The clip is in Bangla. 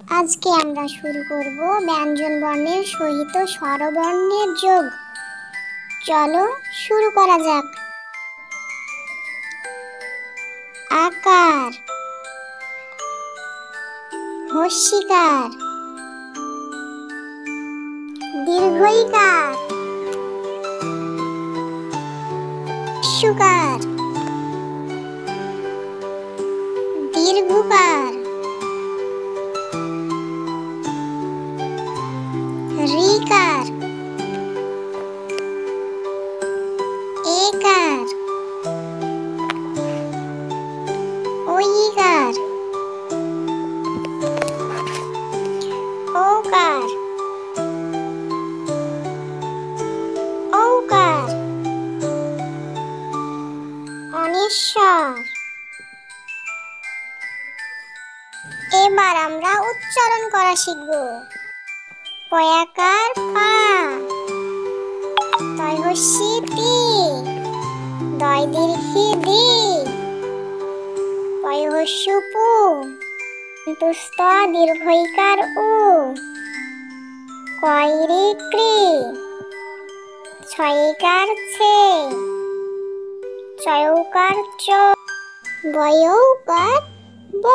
আজকে আমরা শুরু করব ব্যঞ্জন বর্ণের সহিত স্বরবর্ণের যোগ। চলো শুরু করা যাক। আকার, হস্যিকার, দীর্ঘইকার, হ্রস্বকার, দীর্ঘকার, ঋকার, একার, ঐকার, ওকার, ঔকার, অনিশ্বর। এবার আমরা উচ্চারণ করা শিখব। পয়াকার পা, তয় হস্যি তি, দয় দীর্ঘি দি, পয় হস্যু পু, তুস্ত দীর্ঘইকার উ, কয়রি ক্রি, ছয়ইকার ছে, চয়ৌকার চ, বয়ৌকার ব।